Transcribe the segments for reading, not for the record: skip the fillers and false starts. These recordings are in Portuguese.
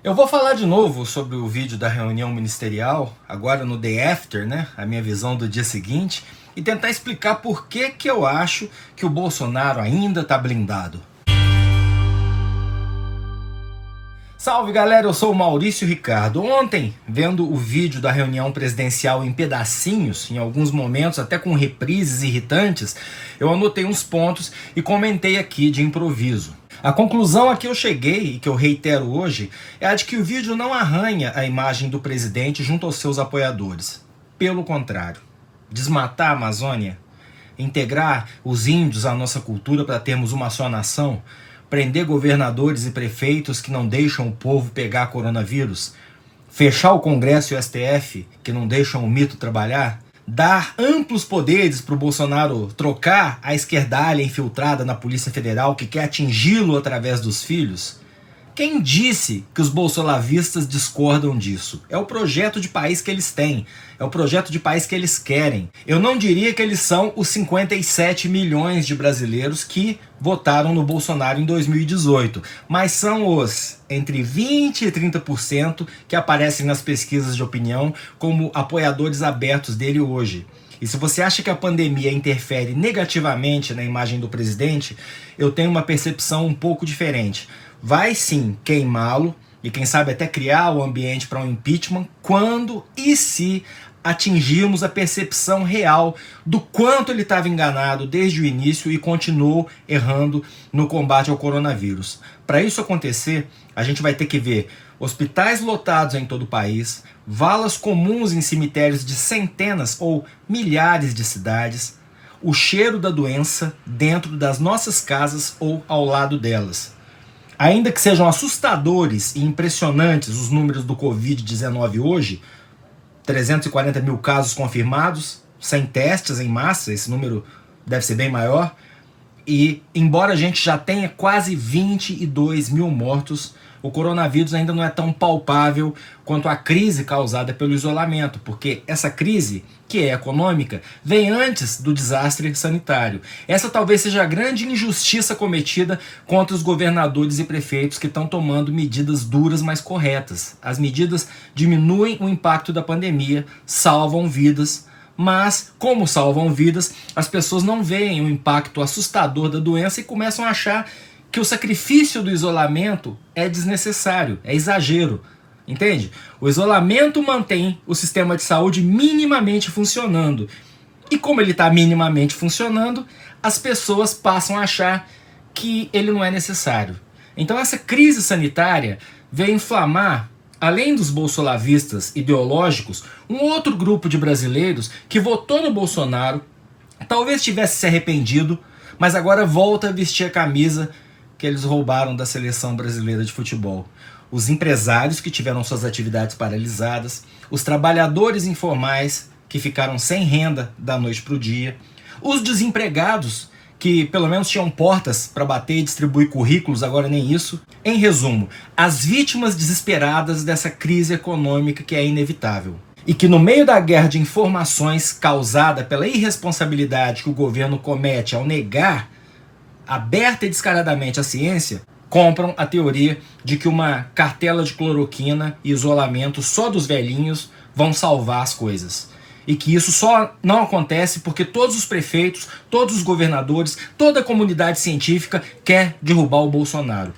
Eu vou falar de novo sobre o vídeo da reunião ministerial, agora no day after, né? A minha visão do dia seguinte, e tentar explicar por que eu acho que o Bolsonaro ainda tá blindado. Salve galera, eu sou o Maurício Ricardo. Ontem, vendo o vídeo da reunião presidencial em pedacinhos, em alguns momentos até com reprises irritantes, eu anotei uns pontos e comentei aqui de improviso. A conclusão a que eu cheguei, e que eu reitero hoje, é a de que o vídeo não arranha a imagem do presidente junto aos seus apoiadores. Pelo contrário, desmatar a Amazônia, integrar os índios à nossa cultura para termos uma só nação, prender governadores e prefeitos que não deixam o povo pegar coronavírus, fechar o Congresso e o STF, que não deixam o mito trabalhar, dar amplos poderes para o Bolsonaro trocar a esquerdalha infiltrada na Polícia Federal que quer atingi-lo através dos filhos? Quem disse que os bolsolavistas discordam disso? É o projeto de país que eles têm, é o projeto de país que eles querem. Eu não diria que eles são os 57 milhões de brasileiros que votaram no Bolsonaro em 2018, mas são os entre 20% e 30% que aparecem nas pesquisas de opinião como apoiadores abertos dele hoje. E se você acha que a pandemia interfere negativamente na imagem do presidente, eu tenho uma percepção um pouco diferente. Vai sim queimá-lo e quem sabe até criar o ambiente para um impeachment quando e se atingirmos a percepção real do quanto ele estava enganado desde o início e continuou errando no combate ao coronavírus. Para isso acontecer, a gente vai ter que ver hospitais lotados em todo o país, valas comuns em cemitérios de centenas ou milhares de cidades, o cheiro da doença dentro das nossas casas ou ao lado delas. Ainda que sejam assustadores e impressionantes os números do Covid-19 hoje, 340 mil casos confirmados, sem testes em massa, esse número deve ser bem maior, e embora a gente já tenha quase 22 mil mortos, o coronavírus ainda não é tão palpável quanto a crise causada pelo isolamento, porque essa crise, que é econômica, vem antes do desastre sanitário. Essa talvez seja a grande injustiça cometida contra os governadores e prefeitos que estão tomando medidas duras, mas corretas. As medidas diminuem o impacto da pandemia, salvam vidas, mas, como salvam vidas, as pessoas não veem o impacto assustador da doença e começam a achar que o sacrifício do isolamento é desnecessário, é exagero, entende? O isolamento mantém o sistema de saúde minimamente funcionando. E como ele está minimamente funcionando, as pessoas passam a achar que ele não é necessário. Então essa crise sanitária veio inflamar, além dos bolsolavistas ideológicos, um outro grupo de brasileiros que votou no Bolsonaro, talvez tivesse se arrependido, mas agora volta a vestir a camisa que eles roubaram da seleção brasileira de futebol. Os empresários que tiveram suas atividades paralisadas, os trabalhadores informais que ficaram sem renda da noite para o dia, os desempregados que pelo menos tinham portas para bater e distribuir currículos, agora nem isso. Em resumo, as vítimas desesperadas dessa crise econômica que é inevitável. E que no meio da guerra de informações causada pela irresponsabilidade que o governo comete ao negar aberta e descaradamente a ciência, compram a teoria de que uma cartela de cloroquina e isolamento só dos velhinhos vão salvar as coisas. E que isso só não acontece porque todos os prefeitos, todos os governadores, toda a comunidade científica quer derrubar o Bolsonaro.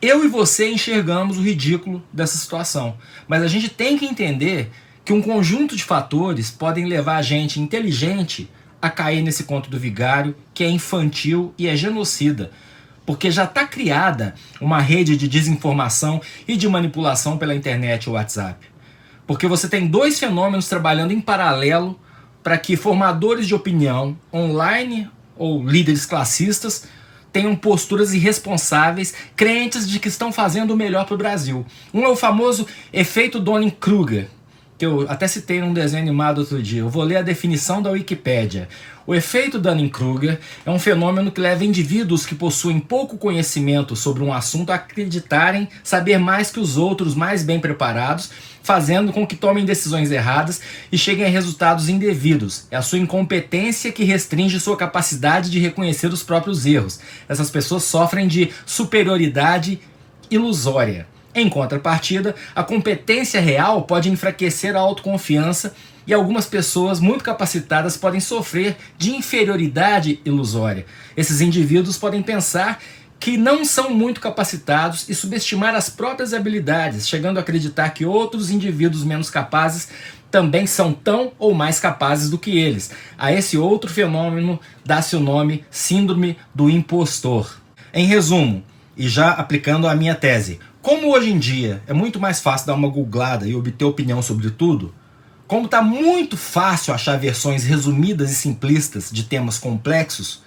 Eu e você enxergamos o ridículo dessa situação, mas a gente tem que entender que um conjunto de fatores podem levar a gente inteligente a cair nesse conto do vigário, que é infantil e é genocida, porque já está criada uma rede de desinformação e de manipulação pela internet e o WhatsApp. Porque você tem dois fenômenos trabalhando em paralelo para que formadores de opinião, online ou líderes classistas, tenham posturas irresponsáveis, crentes de que estão fazendo o melhor para o Brasil. Um é o famoso efeito Dunning-Kruger, que eu até citei num desenho animado outro dia. Eu vou ler a definição da Wikipédia. O efeito Dunning-Kruger é um fenômeno que leva indivíduos que possuem pouco conhecimento sobre um assunto a acreditarem saber mais que os outros mais bem preparados, fazendo com que tomem decisões erradas e cheguem a resultados indevidos. É a sua incompetência que restringe sua capacidade de reconhecer os próprios erros. Essas pessoas sofrem de superioridade ilusória. Em contrapartida, a competência real pode enfraquecer a autoconfiança e algumas pessoas muito capacitadas podem sofrer de inferioridade ilusória. Esses indivíduos podem pensar que não são muito capacitados e subestimar as próprias habilidades, chegando a acreditar que outros indivíduos menos capazes também são tão ou mais capazes do que eles. A esse outro fenômeno dá-se o nome Síndrome do Impostor. Em resumo, e já aplicando a minha tese, como hoje em dia é muito mais fácil dar uma googlada e obter opinião sobre tudo, como está muito fácil achar versões resumidas e simplistas de temas complexos,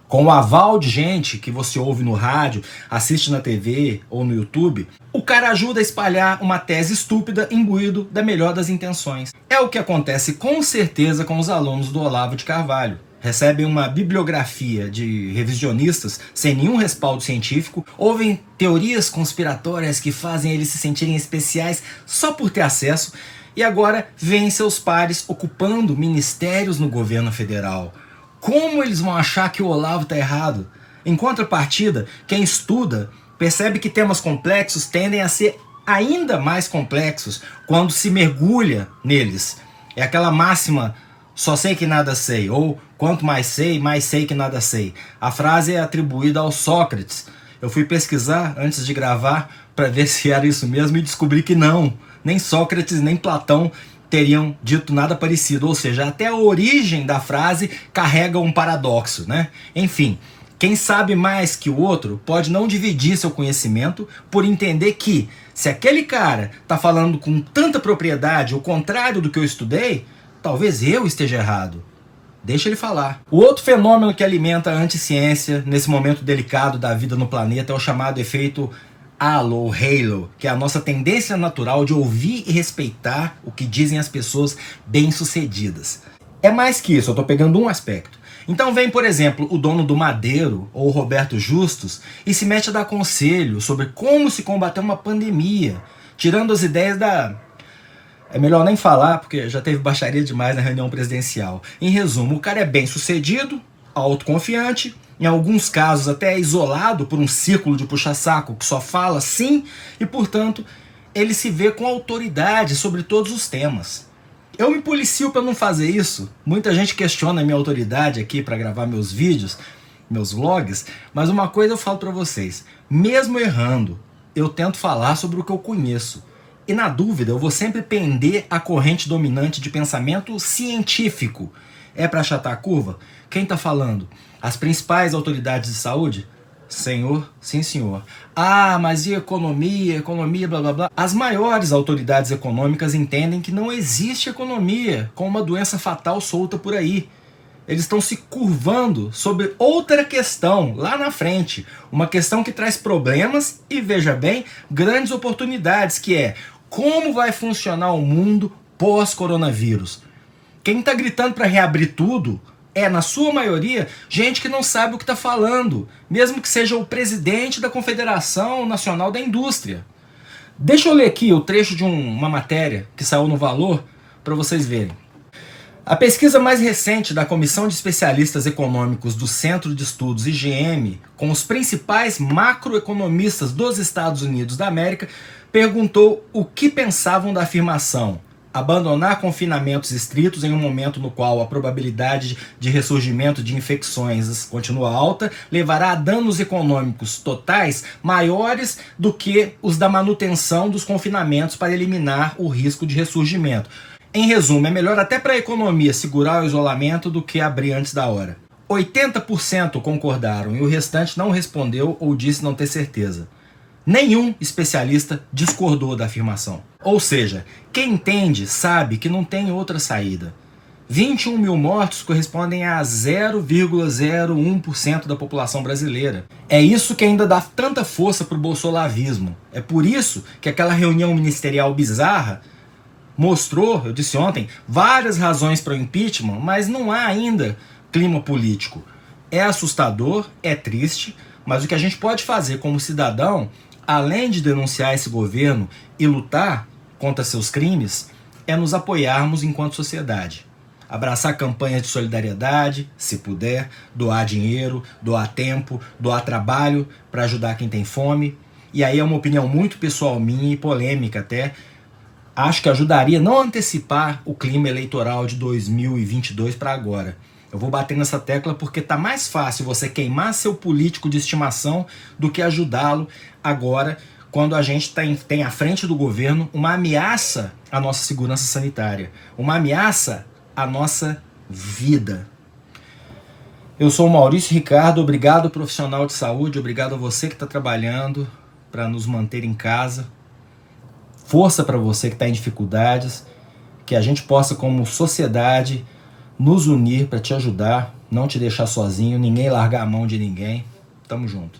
com o aval de gente que você ouve no rádio, assiste na TV ou no YouTube, o cara ajuda a espalhar uma tese estúpida imbuído da melhor das intenções. É o que acontece com certeza com os alunos do Olavo de Carvalho. Recebem uma bibliografia de revisionistas sem nenhum respaldo científico, ouvem teorias conspiratórias que fazem eles se sentirem especiais só por ter acesso, e agora veem seus pares ocupando ministérios no governo federal. Como eles vão achar que o Olavo está errado? Em contrapartida, quem estuda percebe que temas complexos tendem a ser ainda mais complexos quando se mergulha neles. É aquela máxima, só sei que nada sei, ou quanto mais sei que nada sei. A frase é atribuída ao Sócrates. Eu fui pesquisar antes de gravar para ver se era isso mesmo e descobri que não. Nem Sócrates, nem Platão teriam dito nada parecido, ou seja, até a origem da frase carrega um paradoxo, né? Enfim, quem sabe mais que o outro pode não dividir seu conhecimento por entender que, se aquele cara está falando com tanta propriedade o contrário do que eu estudei, talvez eu esteja errado. Deixa ele falar. O outro fenômeno que alimenta a anticiência nesse momento delicado da vida no planeta é o chamado efeito halo, que é a nossa tendência natural de ouvir e respeitar o que dizem as pessoas bem-sucedidas. É mais que isso, eu estou pegando um aspecto. Então vem, por exemplo, o dono do Madeiro, ou Roberto Justus, e se mete a dar conselho sobre como se combater uma pandemia, tirando as ideias da... É melhor nem falar, porque já teve baixaria demais na reunião presidencial. Em resumo, o cara é bem-sucedido, autoconfiante, em alguns casos até isolado por um círculo de puxa-saco que só fala sim, e portanto ele se vê com autoridade sobre todos os temas. Eu me policio para não fazer isso. Muita gente questiona a minha autoridade aqui para gravar meus vídeos, meus vlogs, mas uma coisa eu falo para vocês, mesmo errando, eu tento falar sobre o que eu conheço. E na dúvida eu vou sempre pender a corrente dominante de pensamento científico. É para achatar a curva? Quem está falando? As principais autoridades de saúde? Senhor, sim senhor. Ah, mas e economia, blá blá blá. As maiores autoridades econômicas entendem que não existe economia com uma doença fatal solta por aí. Eles estão se curvando sobre outra questão lá na frente. Uma questão que traz problemas e, veja bem, grandes oportunidades, que é como vai funcionar o mundo pós-coronavírus. Quem está gritando para reabrir tudo é, na sua maioria, gente que não sabe o que está falando, mesmo que seja o presidente da Confederação Nacional da Indústria. Deixa eu ler aqui o trecho de uma matéria que saiu no Valor para vocês verem. A pesquisa mais recente da Comissão de Especialistas Econômicos do Centro de Estudos IGM, com os principais macroeconomistas dos Estados Unidos da América, perguntou o que pensavam da afirmação: abandonar confinamentos estritos em um momento no qual a probabilidade de ressurgimento de infecções continua alta levará a danos econômicos totais maiores do que os da manutenção dos confinamentos para eliminar o risco de ressurgimento. Em resumo, é melhor até para a economia segurar o isolamento do que abrir antes da hora. 80% concordaram e o restante não respondeu ou disse não ter certeza. Nenhum especialista discordou da afirmação. Ou seja, quem entende sabe que não tem outra saída. 21 mil mortos correspondem a 0,01% da população brasileira. É isso que ainda dá tanta força para o bolsolavismo. É por isso que aquela reunião ministerial bizarra mostrou, eu disse ontem, várias razões para o impeachment, mas não há ainda clima político. É assustador, é triste, mas o que a gente pode fazer como cidadão, além de denunciar esse governo e lutar contra seus crimes, é nos apoiarmos enquanto sociedade. Abraçar campanhas de solidariedade, se puder, doar dinheiro, doar tempo, doar trabalho para ajudar quem tem fome. e aí é uma opinião muito pessoal minha e polêmica até, acho que ajudaria não a antecipar o clima eleitoral de 2022 para agora. Eu vou bater nessa tecla porque tá mais fácil você queimar seu político de estimação do que ajudá-lo agora, quando a gente tem à frente do governo uma ameaça à nossa segurança sanitária, uma ameaça à nossa vida. Eu sou o Maurício Ricardo, obrigado profissional de saúde, obrigado a você que está trabalhando para nos manter em casa. Força para você que está em dificuldades, que a gente possa como sociedade nos unir para te ajudar, não te deixar sozinho, ninguém largar a mão de ninguém. Tamo junto.